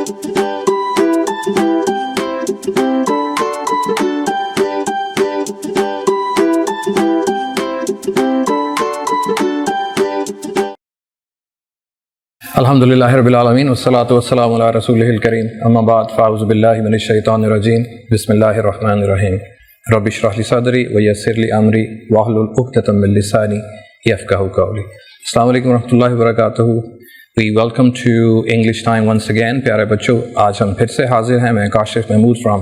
अल्हम्दुलिल्लाहि रब्बिल आलमीन वस्सलातु वस्सलामु अला रसूलिहिल करीम अम्मा बाद फ़ाऊज़ु बिल्लाहि मिनश शैतानिर रजीम बिस्मिल्लाहिर रहमानिर रहीम रब्बि इश्रह ली सदरी व यस्सिर ली अमरी वहलुल उक़दतम मिन लिसानी यफ़क़हू क़ौली। अस्सलामु अलैकुम रहमतुल्लाहि व बरकातुहू। We welcome to English time once again. प्यारे बच्चों, आज हम फिर से हाजिर हैं। मैं Kashif Mahmood from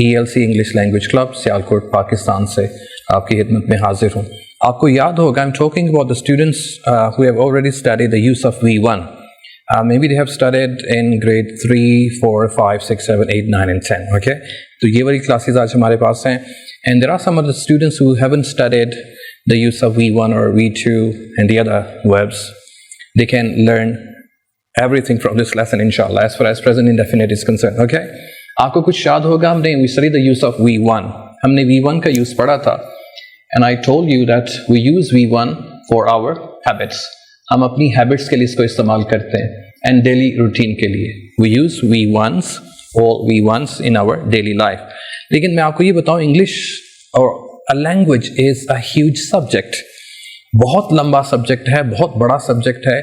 ELC English language club Sialkot Pakistan से आपकी खिदमत में हाजिर हूँ। आपको याद होगा, I am talking about the students who have already studied the use of V1. Maybe they have studied in grade 3, 4, 5, 6, 7, 8, 9 and 10. Okay, तो ये वाली classes आज हमारे पास हैं. And there are some of the students who haven't studied the use of V1 or V2 and the other verbs. They can learn everything from this lesson, inshallah, as far as present indefinite is concerned. Okay, आपको कुछ याद होगा, हमने we studied the use of V1. हमने V1 का use पढ़ा था. And I told you that we use V1 for our habits. हम अपनी हैबिट्स के लिए इसको इस्तेमाल करते हैं एंड डेली रूटीन के लिए वी यूज़ V1s और V1s in our daily life. लेकिन मैं आपको ये बताऊं, इंग्लिश और a language is a huge subject. बहुत लंबा सब्जेक्ट है, बहुत बड़ा सब्जेक्ट है।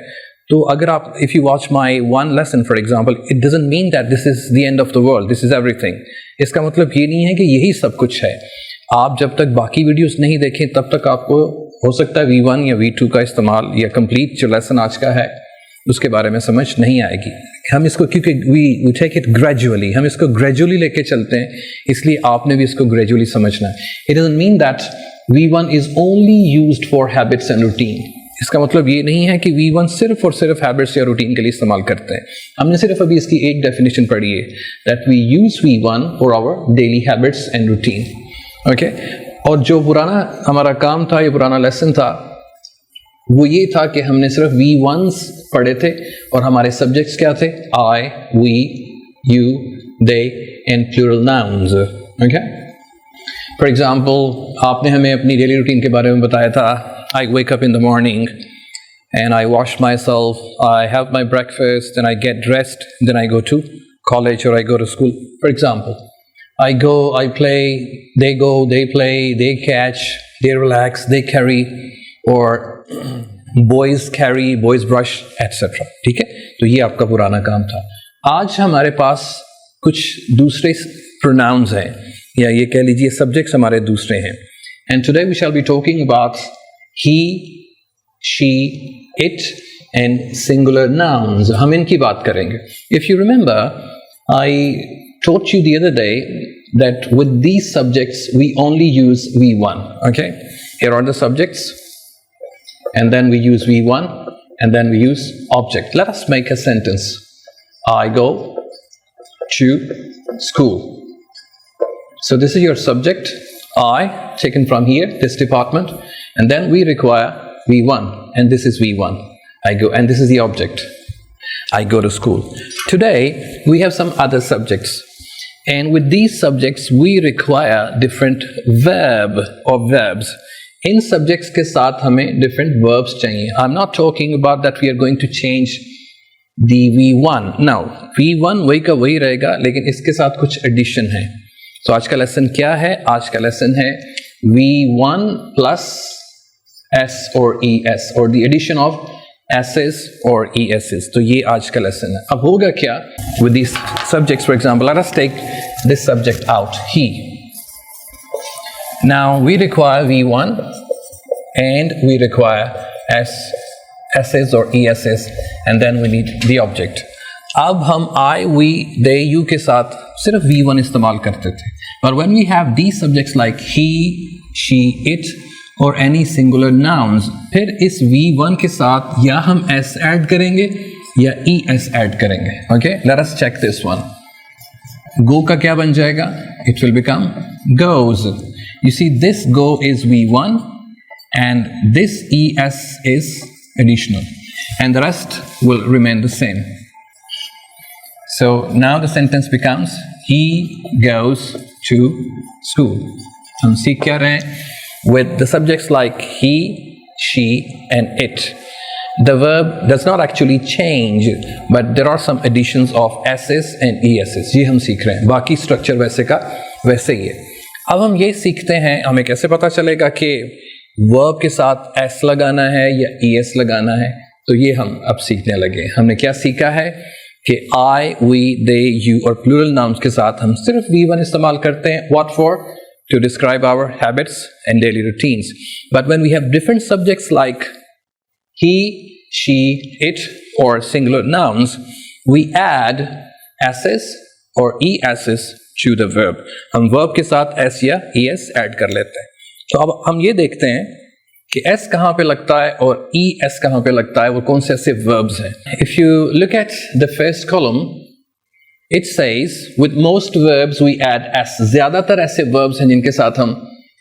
तो अगर आप if you watch my one lesson for example, it doesn't mean that this is the end of the world, this is everything. इसका मतलब ये नहीं है कि यही सब कुछ है। आप जब तक बाकी वीडियोस नहीं देखें तब तक आपको हो सकता है V1 या V2 का इस्तेमाल या कंप्लीट जो लेसन आज का है उसके बारे में समझ नहीं आएगी। हम इसको क्योंकि वी टेक इट ग्रेजुअली, हम इसको ग्रेजुअली लेके चलते हैं, इसलिए आपने भी इसको ग्रेजुअली समझना है। It doesn't mean that V1 is only used for habits and routine. इसका मतलब ये नहीं है कि V1 सिर्फ और सिर्फ हैबिट्स या रूटीन के लिए इस्तेमाल करते हैं। हमने सिर्फ अभी इसकी एक डेफिनेशन पढ़ी है, that we use V1 for our daily habits and routine. Okay, और जो पुराना हमारा काम था, ये पुराना लेसन था, वो ये था कि हमने सिर्फ V1s पढ़े थे और हमारे सब्जेक्ट्स क्या थे? I, we, you, they and plural nouns. Okay, for example आपने हमें अपनी डेली रूटीन के बारे में बताया था। I wake up in the morning and I wash myself, I have my breakfast, then I get dressed, then I go to college or I go to school. For example, I go, I play, they go, they play, they catch, they relax, they carry, or boys carry, boys brush, etc. ठीक है, तो ये आपका पुराना काम था। आज हमारे पास कुछ दूसरे pronouns हैं, या ये कह लीजिए सब्जेक्ट्स हमारे दूसरे हैं। And today we shall be talking about he, she, it and singular nouns. हम इनकी बात करेंगे। If you remember, I taught you the other day that with these subjects we only use V1. Okay, here are the subjects and then we use V1 and then we use object. Let us make a sentence. I go to school. So this is your subject, I, taken from here, this department, and then we require V1 and this is V1. I go, and this is the object. I go to school. Today we have some other subjects, and with these subjects we require different verb or verbs. In subjects के साथ हमें different verbs चाहिए. I'm not talking about that we are going to change the V1. Now V1 वही का वही रहेगा, लेकिन इसके साथ कुछ addition है. तो आज का लेसन क्या है? आज का लेसन है V1 plus S or ES or the addition of S's or ES's. तो ये आज का लेसन है। अब होगा क्या with these subjects? For example, let us take this subject out, he. Now we require V1 and we require S's or ES's and then we need the object. अब हम I, we, they, you के साथ सिर्फ V1 इस्तेमाल करते थे, but when we have these subjects like he, she, it और any singular nouns, फिर इस V1 के साथ या हम S ऐड करेंगे या ES ऐड करेंगे। Okay, let us check this one. Go का क्या बन जाएगा? It will become goes. You see, this go is V1 and this ES is additional and the rest will remain the same. So now the sentence becomes he goes to school. हम सीख क्या रहे हैं? With the subjects like he, she and it. the verb does not actually change, but there are some additions of s's and es's. ये हम सीख रहे हैं, बाकी स्ट्रक्चर वैसे का वैसे ही है. अब हम ये सीखते हैं, हमें कैसे पता चलेगा कि वर्ब के साथ s लगाना है या es लगाना है. तो ये हम अब सीखने लगे. हमने क्या सीखा है कि I, we, they, you और प्लूरल नाउन्स के साथ हम सिर्फ V1 इस्तेमाल करते हैं. What for? To describe our habits and daily routines. But when we have different subjects like he, she, it or singular nouns, we add s's or es's to the verb. हम verb के साथ s या es add कर लेते हैं. तो अब हम ये देखते हैं कि s कहाँ पे लगता है और es कहाँ पे लगता है, वो कौन से ऐसे verbs हैं. If you look at the first column, it says with most verbs we add s. ज़्यादातर ऐसे verbs हैं जिनके साथ हम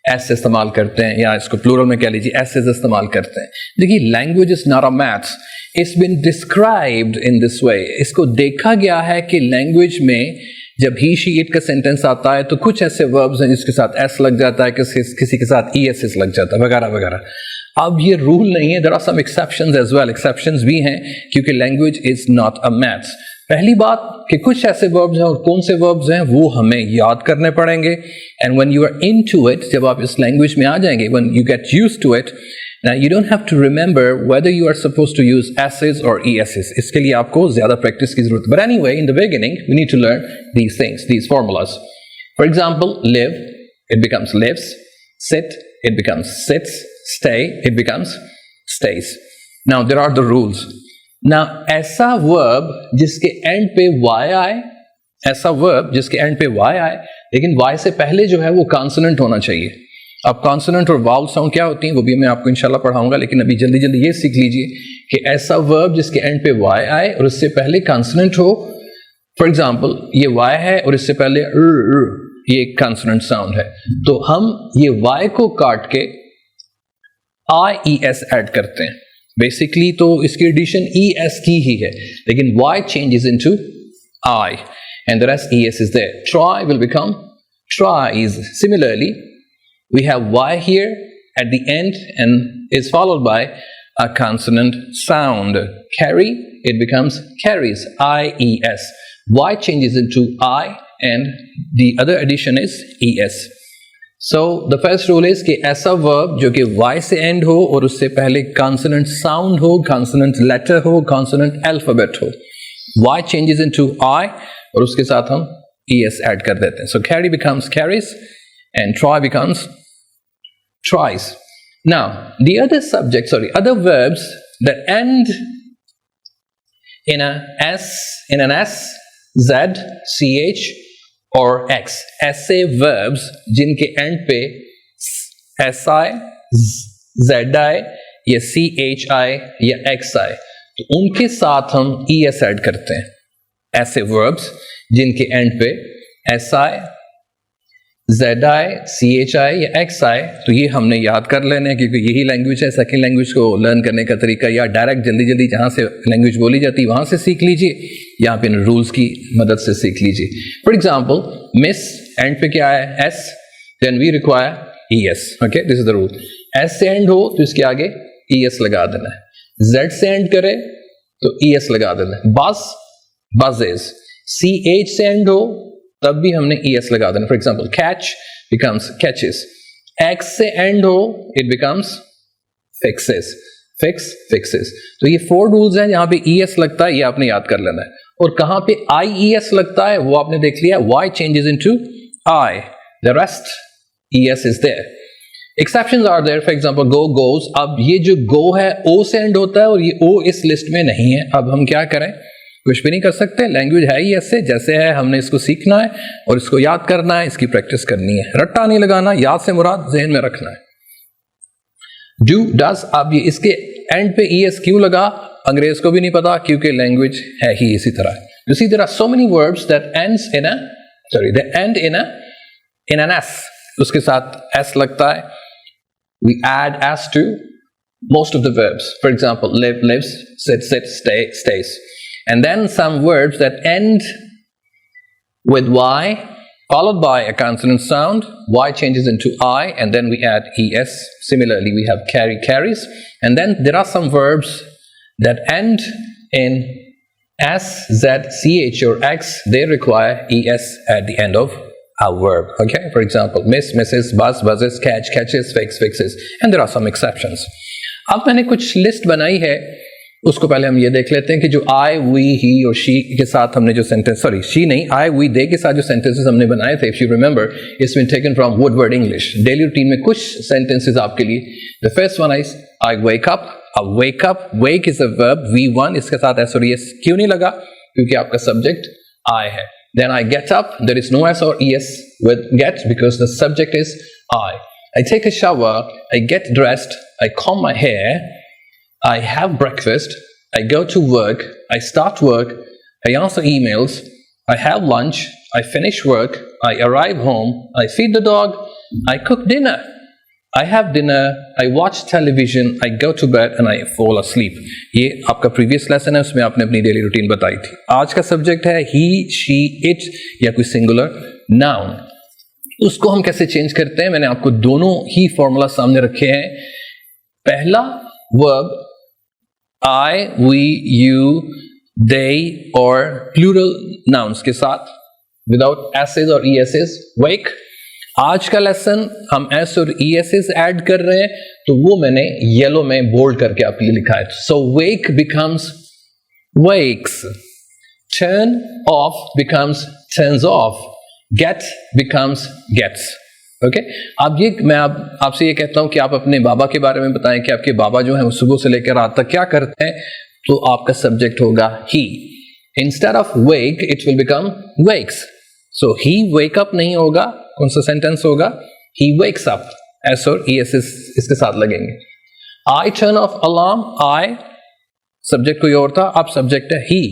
s इस्तेमाल करते हैं, या इसको प्लूरल में कह लीजिए s इस्तेमाल करते हैं. देखिए, language is not a math. It's been described in this way. इसको देखा गया है कि language में जब he, she, it का सेंटेंस आता है तो कुछ ऐसे verbs हैं जिसके साथ s लग जाता है, किसी के साथ es लग जाता है, वगैरह वगैरह. अब ये रूल नहीं है. There are some exceptions as well. Exceptions भी हैं क्योंकि language is not a math. पहली बात कि कुछ ऐसे verbs हैं और कौन से verbs हैं वो हमें याद करने पड़ेंगे. And when you are into it, जब आप इस language में आ जाएंगे, when you get used to it, now you don't have to remember whether you are supposed to use s's or es's. इसके लिए आपको ज़्यादा practice की ज़रूरत है. But anyway, in the beginning, we need to learn these things, these formulas. For example, live, it becomes lives. Sit, it becomes sits. Stay, it becomes stays. Now there are the rules. Now ऐसा verb जिसके end पे y आए, ऐसा verb जिसके end पे y आए, लेकिन y से पहले जो है वो consonant होना चाहिए. अब consonant और vowel sound क्या होती हैं वो भी मैं आपको इंशाल्लाह पढ़ाऊंगा, लेकिन अभी जल्दी जल्दी ये सीख लीजिए कि ऐसा verb जिसके end पे y आए और उससे पहले consonant हो. For example, ये y है और इससे पहले ये consonant sound है, तो हम ये y को काट के IES ऐड करते हैं. बेसिकली तो इसकी एडिशन ES की ही है, लेकिन Y changes into I and the rest ES is there. Try will become tries. Similarly, we have Y here at the end and is followed by a consonant sound. Carry, it becomes carries. IES. Y changes into I and the other addition is ES. So the first rule is कि ऐसा verb जो कि y से end हो और उससे पहले consonant sound हो, consonant letter हो, consonant alphabet हो, y changes into I और उसके साथ हम es ऐड कर देते हैं. So carry becomes carries and try becomes tries. Now the other verbs that end in an s, z, ch और x, ऐसे verbs जिनके end पे si, zi या chi या xi, तो उनके साथ हम es ऐड करते हैं. ऐसे verbs जिनके end पे si, zi, chi या xi, तो ये हमने याद कर लेना है क्योंकि यही लैंग्वेज है. सेकेंड लैंग्वेज को लर्न करने का तरीका या डायरेक्ट जल्दी जल्दी जहाँ से लैंग्वेज बोली जाती है वहाँ से सीख लीजिए, यहाँ पे रूल्स की मदद से सीख लीजिए. फॉर एग्जाम्पल, मिस एंड पे क्या है s, then we require es. Okay, this is the rule. s से एंड हो तो इसके आगे es लगा देना है. z से एंड करे तो es लगा देना है. बस, buzzes. ch से एंड हो तब भी हमने es लगा देना. For example, catch becomes catches. x से एंड हो it becomes fixes. fixes. तो ये 4 रूल्स हैं. यहाँ पे es लगता है, ये आपने याद कर लेना है. और कहाँ पे IES लगता है वो आपने देख लिया. Y changes into I. The rest ES is there. Exceptions are there. For example, go, goes. अब ये जो go है O से end होता है और ये O इस लिस्ट में नहीं है. अब हम क्या करें? कुछ भी नहीं कर सकते. लैंग्वेज है ही ऐसे जैसे है, हमने इसको सीखना है और इसको याद करना है, इसकी प्रैक्टिस करनी है. रट्टा नहीं लगाना, याद से मुराद जहन में रखना है. Do, does. अब ये इसके एंड पे ES क्यों लगा अंग्रेज को भी नहीं पता क्योंकि लैंग्वेज है ही इसी तरह. You see, there are so many verbs that they end in an S. उसके साथ S लगता है. We add S to most of the verbs. For example, live, lives, sit, stay, stays. And then some verbs that end with Y followed by a consonant sound. Y changes into I and then we add ES. Similarly, we have carry, carries. And then there are some verbs that end in S, Z, CH or X, they require ES at the end of a verb. Okay, for example, miss, misses, buzz, buzzes, catch, catches, fix, fixes, and there are some exceptions. अब मैंने कुछ list बनाई है, उसको पहले हम ये देख लेते हैं कि जो I, we, he और she के साथ हमने जो सेंटेंस, सॉरी she नहीं, I, we, they के साथ जो सेंटेंसेस हमने बनाए थे, if you remember, it's been taken from Woodward English. Daily routine में कुछ सेंटेंसेस आपके लिए. The first one is I wake up. Wake up, wake is a verb, V1, इसके साथ S और ES क्यों नहीं लगा? क्योंकि आपका सब्जेक्ट I है. Then I get up, there is no S or ES with get because the subject is I. I take a shower, I get dressed, I comb my hair, I have breakfast, I go to work, I start work, I answer emails, I have lunch, I finish work, I arrive home, I feed the dog, I cook dinner, I have dinner, I watch television, I go to bed and I fall asleep. ये आपका previous lesson है, उसमें आपने अपनी daily routine बताई थी. आज का सब्जेक्ट है he, she, it या कोई सिंगुलर नाउन. उसको हम कैसे चेंज करते हैं? मैंने आपको दोनों ही फॉर्मूला सामने रखे हैं. पहला verb I, we, you, they और प्लूरल नाउन्स के साथ विदाउट एसेस और ईएसएस. वेक, आज का लेसन हम एस और ईएसएस ऐड कर रहे हैं, तो वो मैंने येलो में बोल्ड करके आपके लिए लिखा है. So wake becomes wakes, turn off becomes turns off, get becomes gets. Okay अब ये मैं आपसे ये कहता हूं कि आप अपने बाबा के बारे में बताएं कि आपके बाबा जो हैं वो सुबह से लेकर रात तक क्या करते हैं, तो आपका सब्जेक्ट होगा he. Instead of wake it will become wakes. So he wake up नहीं होगा, कौन सा सेंटेंस होगा? He wakes up. S और ES इसके साथ लगेंगे. I turn off alarm. I subject कोई और था, अब सब्जेक्ट है he.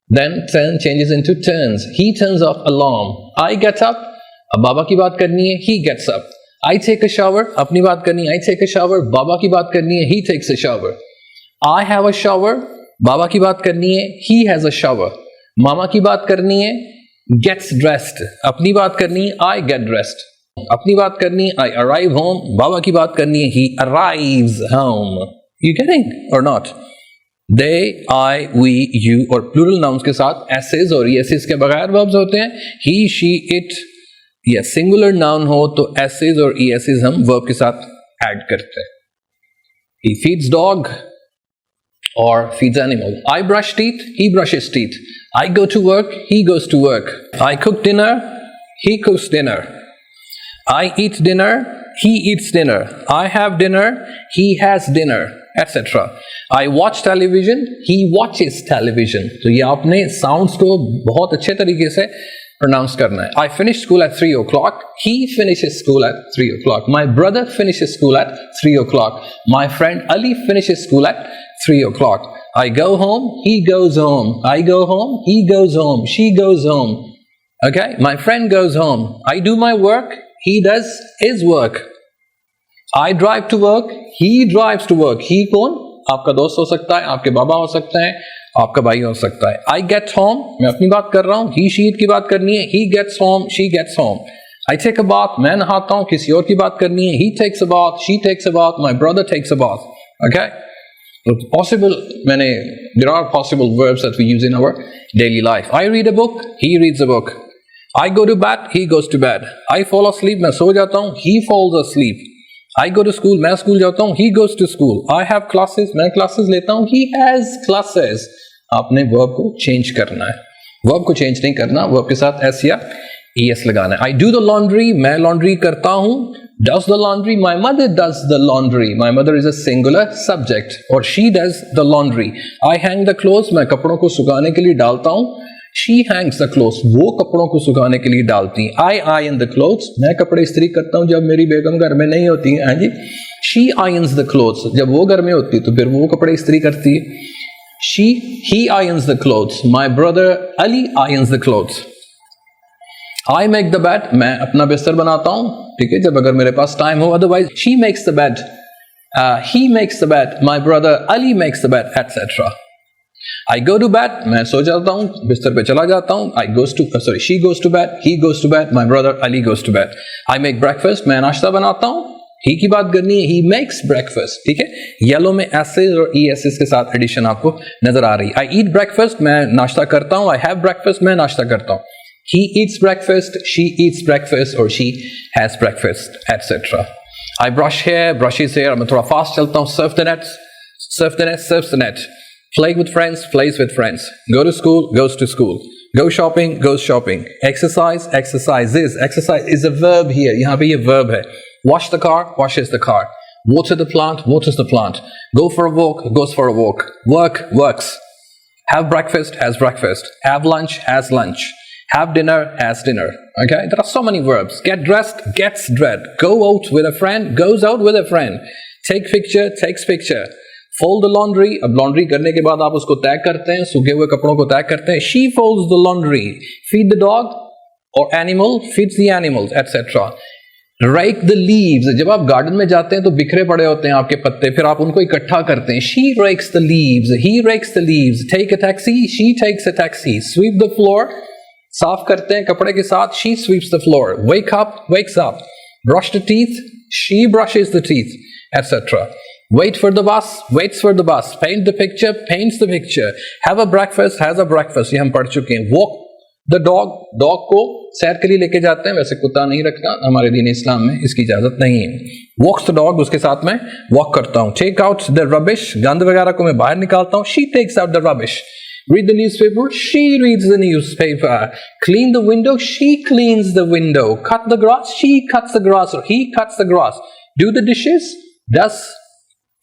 Then turn changes into turns. He turns off alarm. I get up. अब बाबा की बात करनी है, he gets up. I take a shower, अपनी बात करनी है, I take a shower. बाबा की बात करनी है, he takes a shower. I have a shower, बाबा की बात करनी है, he has a shower. मामा की बात करनी है, gets dressed. अपनी बात करनी है, I get dressed. अपनी बात करनी है, I arrive home. बाबा की बात करनी है, he arrives home. You getting or not? They, I, we, you और प्लूरल नाउन्स के साथ एसेस और ईएसएस के बगैर वर्ब्स होते हैं. He, she, it या सिंगुलर नाउन हो तो एसेस और ईएसएस हम वर्ब के साथ ऐड करते हैं. He feeds dog or feeds animal. I brush teeth, he brushes teeth. I go to work, he goes to work. I cook dinner, he cooks dinner. I eat dinner, he eats dinner. I have dinner, he has dinner, etc. I watch television, he watches television. तो ये आपने sounds को बहुत अच्छे तरीके से pronounce करना है. I finish school at 3 o'clock. He finishes school at 3 o'clock. My brother finishes school at 3 o'clock. My friend Ali finishes school at 3 o'clock. I go home. He goes home. I go home. He goes home. She goes home. Okay? My friend goes home. I do my work. He does his work. I drive to work. He drives to work. He कौन? आपका दोस्त हो सकता है, आपके बाबा हो सकते हैं, आपका भाई हो सकता है. I get home, मैं अपनी बात कर रहा हूँ, he, she, it की बात करनी है, he gets home, she gets home. I take a bath, मैं नहाता हूँ, किसी और की बात करनी है, he takes a bath, she takes a bath, my brother takes a bath. Okay? Possible, there are possible verbs that we use in our daily life. I read a book, he reads a book. I go to bed, he goes to bed. I fall asleep, मैं सो जाता हूँ, he falls asleep. I go to school, मैं school जाता हूँ, he goes to school. I have classes, मैं classes लेता हूँ, he has classes. आपने वर्ब को चेंज करना है. वर्ब को चेंज नहीं करना, वर्ब के साथ एस या ईएस लगाना है. I do the laundry, मैं लॉन्ड्री करता हूँ. Does the laundry, my mother does the laundry. My mother is a singular subject. और she does the laundry. I hang the clothes, मैं कपड़ों को सुखाने के लिए डालता हूँ. She hangs the clothes. वो कपड़ों को सुखाने के लिए डालती है. I iron the clothes. मैं कपड़े इस्त्री करता हूँ जब मेरी बेगम घर में नहीं होती है. हाँ जी. She irons the clothes. जब वो घर में होती है तो फिर वो कपड़े इस्त्री करती है. He irons the clothes. My brother Ali irons the clothes. I make the bed. मैं अपना बिस्तर बनाता हूँ. ठीक है, जब अगर मेरे पास टाइम हो. Otherwise, she makes the bed. He makes the bed. My brother Ali makes the bed, etc. I go to bed, मैं सो जाता हूँ, बिस्तर पे चला जाता हूँ. She goes to bed, he goes to bed, my brother Ali goes to bed. I make breakfast, मैं नाश्ता बनाता हूँ. ही की बात करनी है, ही मेक्स ब्रेकफास्ट, ठीक है। येलो में एसेस और ईएसएस के साथ एडिशन आपको नजर आ रही है। आई ईट ब्रेकफास्ट, मैं नाश्ता करता हूं। आई हैव ब्रेकफास्ट, मैं नाश्ता करता हूं। He eats breakfast, she eats breakfast और she has breakfast et cetera. I brush hair, brushes hair, मैं थोड़ा फास्ट चलता हूं। Surf the net, surf the net, surf the net. Play with friends, plays with friends. Go to school, goes to school. Go shopping, goes shopping. Exercise, exercises. Exercise is a verb here. यहाँ पे ये verb है. Wash the car, washes the car. Water the plant, waters the plant. Go for a walk, goes for a walk. Work, works. Have breakfast, has breakfast. Have lunch, has lunch. Have dinner, has dinner. Okay? There are so many verbs. Get dressed, gets dressed. Go out with a friend, goes out with a friend. Take picture, takes picture. Fold the laundry, अब laundry करने के बाद आप उसको तय करते हैं, सूखे हुए कपड़ों को तय करते हैं। She folds the laundry. Feed the dog or animal, feeds the animals, etc. Rake the leaves. जब आप गार्डन में जाते हैं तो बिखरे पड़े होते हैं आपके पत्ते, फिर आप उनको इकट्ठा करते हैं। She rakes the leaves. He rakes the leaves. Take a taxi. She takes a taxi. Sweep the floor. साफ करते हैं कपड़े के साथ। She sweeps the floor. Wake up, wakes up. Brush the teeth. She brushes the teeth, etc. Wait for the bus, waits for the bus. Paint the picture, paints the picture. Have a breakfast, has a breakfast. ये हम पढ़ चुके हैं। Walk the dog, dog को सैर के लिए लेके जाते हैं। वैसे कुत्ता नहीं रखना, हमारे दीन इस्लाम में इसकी इजाजत नहीं है। Walks the dog, उसके साथ मैं walk करता हूँ। Take out the rubbish, गंद वगैरह को मैं बाहर निकालता हूँ। She takes out the rubbish. Read the newspaper, she reads the newspaper. Clean the window, she cleans the window. Cut the grass, she cuts the grass or he cuts the grass. Do the dishes, does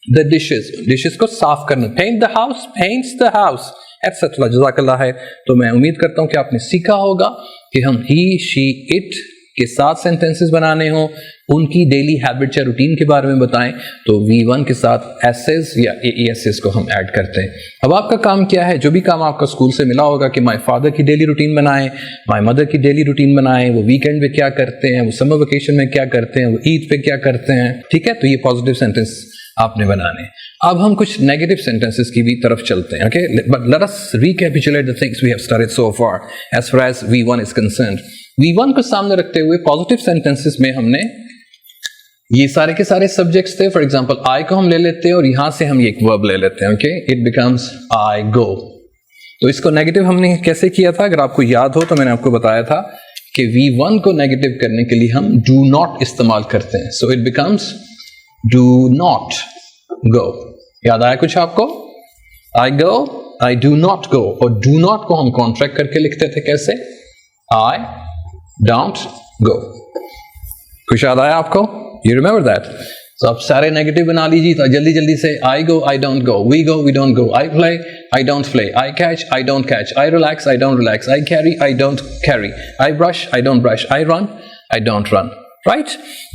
the dishes को साफ करना। Paint the house, paints the house, etc. जज़ाकल्लाह है। तो मैं उम्मीद करता हूँ कि आपने सीखा होगा कि हम he, she, it के साथ सेंटेंसेस बनाने हों, उनकी डेली हैबिट या रूटीन के बारे में बताएं, तो V1 के साथ एसेस या ESS को हम ऐड करते हैं। अब आपका काम क्या है? जो भी काम आपका स्कूल से मिला होगा कि माय फादर की डेली रूटीन बनाएं, माय मदर की डेली रूटीन बनाएं, वो वीकेंड पे क्या करते हैं, वो समर वेकेशन में क्या करते हैं, वो ईद पे क्या करते हैं, ठीक है। तो ये पॉजिटिव सेंटेंस आपने बनाने। अब हम कुछ नेगेटिव सेंटेंसेस की भी तरफ चलते हैं, okay. But let us recapitulate the things we have studied so far as far as V1 is concerned. V1 को सामने रखते हुए पॉजिटिव सेंटेंसेस में हमने ये सारे के सारे सब्जेक्ट्स थे। फॉर एग्जांपल आई को हम ले लेते हैं और यहां से हम एक वर्ब ले लेते हैं, ओके। इट बिकम्स आई गो। तो इसको नेगेटिव हमने कैसे किया था? अगर आपको याद हो तो मैंने आपको बताया था कि V1 को नेगेटिव करने के लिए हम डू नॉट इस्तेमाल करते हैं। So it becomes do not go। याद आया कुछ आपको? I go, I do not go। और do not को हम कॉन्ट्रैक्ट करके लिखते थे कैसे? I don't go। कुछ याद आया आपको? You remember that? तो आप सारे नेगेटिव बना लीजिए तो जल्दी जल्दी से। I go, I don't go। We go, we don't go। I play, I don't play। I catch, I don't catch। I relax, I don't relax। I carry, I don't carry। I brush, I don't brush। I run, I don't run। Right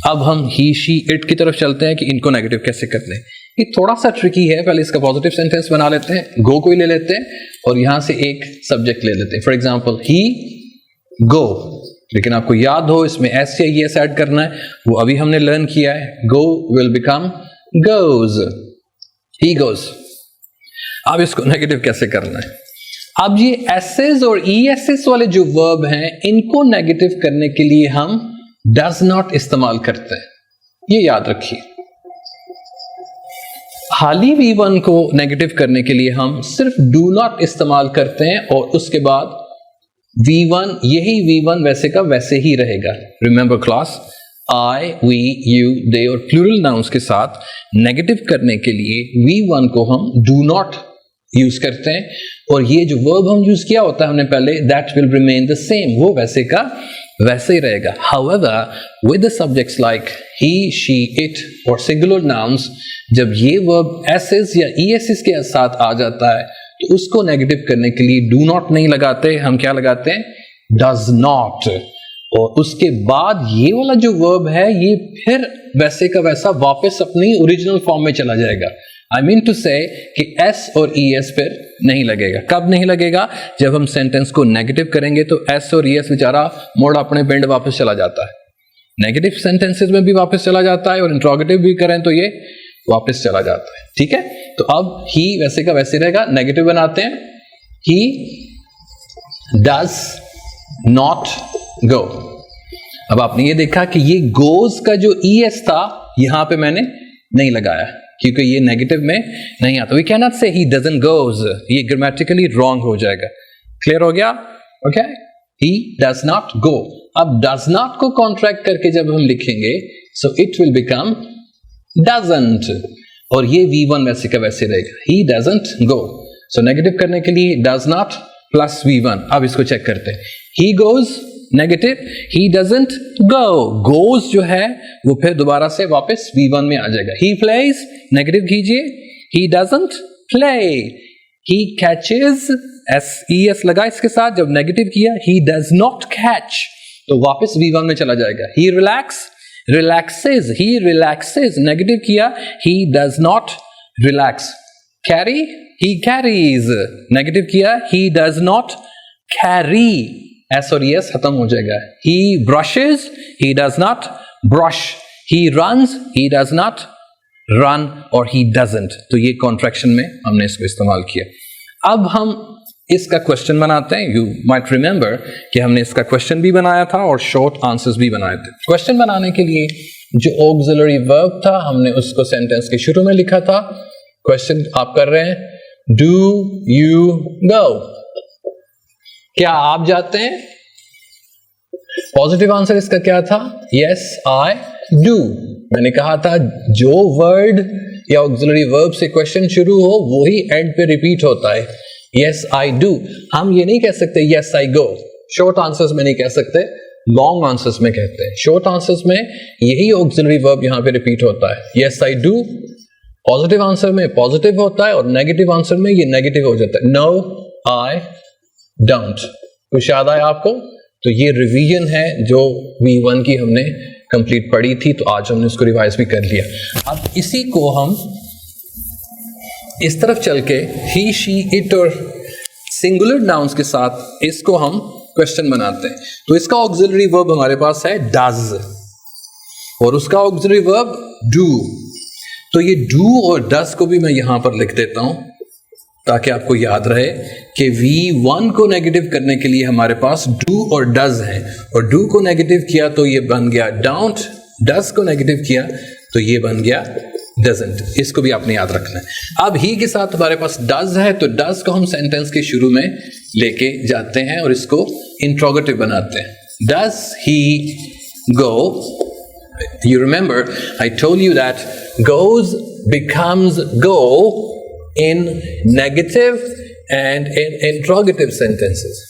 अब हम ही, she, it की तरफ चलते हैं कि इनको negative कैसे करते हैं। ये थोड़ा सा ट्रिकी है। पहले इसका पॉजिटिव सेंटेंस बना लेते हैं। गो को ही ले लेते हैं और यहां से एक सब्जेक्ट ले लेते हैं। फॉर एग्जांपल ही गो, लेकिन आपको याद हो इसमें एस या ईएस ऐड करना है, वो अभी हमने लर्न किया है। Go will become goes, he goes. अब इसको नेगेटिव कैसे करना है? अब ये एसएस और ईएसएस वाले जो वर्ब हैं, इनको नेगेटिव करने के लिए हम डज नॉट इस्तेमाल करते हैं, ये याद रखिए। हाली V1 को नेगेटिव करने के लिए हम सिर्फ डू नॉट इस्तेमाल करते हैं और उसके बाद V1, यही V1 वैसे का वैसे ही रहेगा। Remember class, I, we, you, they और प्लूरल नाउन्स के साथ नेगेटिव करने के लिए V1 को हम डू नॉट यूज करते हैं और ये जो वर्ब हम यूज किया होता है हमने पहले, that will remain the same, वो वैसे का वैसे ही रहेगा। However, with the subjects like he, she, it और singular nouns, जब ये verb s's या es's के साथ आ जाता है तो उसको नेगेटिव करने के लिए do not नहीं लगाते, हम क्या लगाते हैं? does not। और उसके बाद ये वाला जो verb है ये फिर वैसे का वैसा वापस अपनी ओरिजिनल फॉर्म में चला जाएगा। I mean to say कि S और ES फिर नहीं लगेगा। कब नहीं लगेगा? जब हम सेंटेंस को नेगेटिव करेंगे तो S और ES बेचारा मोड़ अपने पिंड वापस चला जाता है। नेगेटिव सेंटेंसेस में भी वापस चला जाता है और इंट्रोगेटिव भी करें तो ये वापस चला जाता है, ठीक है। तो अब ही वैसे का वैसे रहेगा। नेगेटिव बनाते हैं, ही डज नॉट गो। अब आपने ये देखा कि ये गोज का जो ES था यहां पे मैंने नहीं लगाया क्योंकि ये नेगेटिव में नहीं आता। वी कैन नॉट से ही डजंट गोज, ये ग्रामेटिकली रॉन्ग हो जाएगा। क्लियर हो गया? Okay, he does not go. अब डज नॉट को कॉन्ट्रैक्ट करके जब हम लिखेंगे so it will become doesn't, और ये V1 वैसे का वैसे रहेगा, he doesn't go. So negative करने के लिए डज नॉट प्लस V1। अब इसको चेक करते हैं, he goes negative, he doesn't go. Goes जो है वो फिर दोबारा से वापस V1 में आ जाएगा। ही प्लेज नेगेटिव कीजिए, he doesn't play. He catches, SES लगा इसके साथ, जब नेगेटिव किया ही डज नॉट कैच तो वापस V1 में चला जाएगा। He relax, relaxes, he relaxes, negative किया he does not relax. Carry, he carries, negative किया he does not carry, S और ES खत्म हो जाएगा। He brushes, he does not brush. He runs, he does not run, और he doesn't. तो ये contraction में हमने इसको इस्तेमाल किया। अब हम इसका क्वेश्चन बनाते हैं। यू माइट रिमेंबर कि हमने इसका क्वेश्चन भी बनाया था और शॉर्ट आंसर्स भी बनाए थे। क्वेश्चन बनाने के लिए जो ऑक्सिलरी वर्ब था हमने उसको सेंटेंस के शुरू में लिखा था। क्वेश्चन आप कर रहे हैं, डू यू गो, क्या आप जाते हैं? पॉजिटिव आंसर इसका क्या था? Yes I do. मैंने कहा था जो वर्ड या ऑक्सिलरी वर्ब से क्वेश्चन शुरू हो वो ही एंड पे रिपीट होता है। Yes I do. हम ये नहीं कह सकते yes I go, short answers में नहीं कह सकते, लॉन्ग आंसर्स में कहते हैं। शॉर्ट आंसर्स में यही ऑक्सिलरी वर्ब यहां पे रिपीट होता है। Yes I do positive answer में पॉजिटिव होता है और नेगेटिव आंसर में ये नेगेटिव हो जाता है। No I don't. कुछ याद आया आपको? तो ये रिवीजन है जो V1 की हमने कंप्लीट पढ़ी थी, तो आज हमने उसको रिवाइज भी कर लिया। अब इसी को हम इस तरफ चल के ही, शी, इट और सिंगुलर नाउन्स के साथ इसको हम क्वेश्चन बनाते हैं। तो इसका ऑक्सिलरी वर्ब हमारे पास है डज और उसका ऑक्सिलरी वर्ब डू। तो ये डू और डज को भी मैं यहां पर लिख देता हूं ताकि आपको याद रहे कि V1 को नेगेटिव करने के लिए हमारे पास डू और डज है, और डू को नेगेटिव किया तो ये बन गया डोंट, डज को नेगेटिव किया तो ये बन गया डजंट। इसको भी आपने याद रखना है। अब ही के साथ हमारे पास डज है तो डज को हम सेंटेंस के शुरू में लेके जाते हैं और इसको इंट्रोगेटिव बनाते हैं। Does he go? You remember I told you that goes becomes go in negative and in interrogative sentences.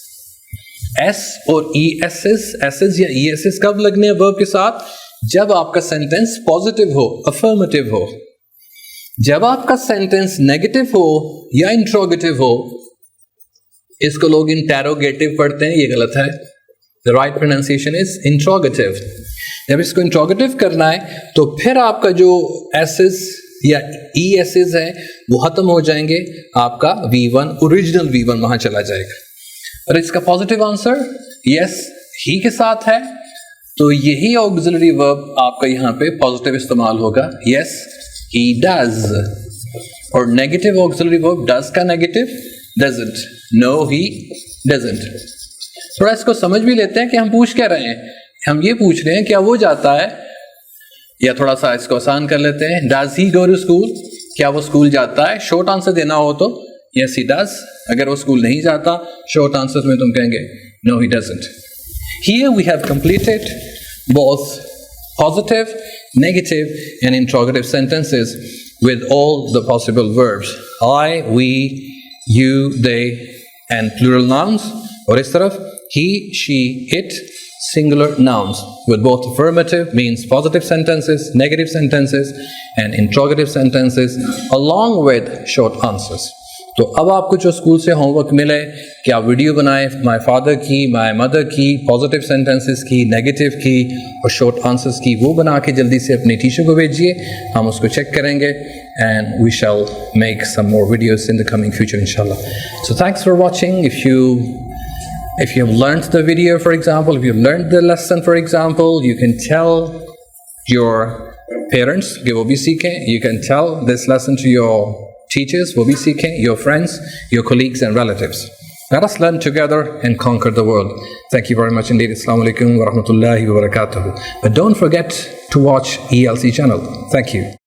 S और ESs या ESs कब लगने हैं verb के साथ? जब आपका सेंटेंस पॉजिटिव हो, अफर्मेटिव हो। जब आपका सेंटेंस नेगेटिव हो या इंट्रोगेटिव हो, इसको लोग इंटेरोगेटिव पढ़ते हैं, ये गलत है। The right pronunciation is interrogative. जब इसको इंट्रोगेटिव करना है तो फिर आपका जो एसेस या ESs है वो खत्म हो जाएंगे, आपका V1 ओरिजिनल V1 वहां चला जाएगा। और इसका पॉजिटिव आंसर यस ही के साथ है तो यही ऑक्सिलरी वर्ब आपका यहाँ पे पॉजिटिव इस्तेमाल होगा, यस ही डज। और नेगेटिव ऑक्सिलरी वर्ब डज का negative doesn't, no he doesn't. थोड़ा इसको समझ भी लेते हैं कि हम पूछ क्या रहे हैं। हम ये पूछ रहे हैं क्या वो जाता है, या थोड़ा सा इसको आसान कर लेते हैं, does he go to school? क्या वो स्कूल जाता है? शॉर्ट आंसर देना हो तो यस ही डज। अगर वो स्कूल नहीं जाता, शॉर्ट आंसर में तुम कहेंगे no he doesn't. Here we have completed both positive, negative and interrogative sentences with all the possible verbs. I, we, you, they and plural nouns. और इस तरफ he, she, it, singular nouns with both affirmative means positive sentences, negative sentences and interrogative sentences along with short answers. तो अब आपको जो school से homework मिले कि आप वीडियो बनाएं माय फादर की, माय मदर की, पॉजिटिव सेंटेंसेस की, नेगेटिव की और शॉर्ट आंसर्स की, वो बना के जल्दी से अपने टीचर को भेजिए, हम उसको चेक करेंगे and we shall make some more videos in the coming future इंशाल्लाह। So thanks for watching. If you have learned the video, for example, if you learned the lesson, for example, you can tell your parents कि वो भी सीखें. You can tell this lesson to your teachers, वो भी सीखें, your friends, your colleagues and relatives. Let us learn together and conquer the world. Thank you very much indeed. Assalamu alaikum wa rahmatullahi wa barakatuh. But don't forget to watch ELC channel. Thank you.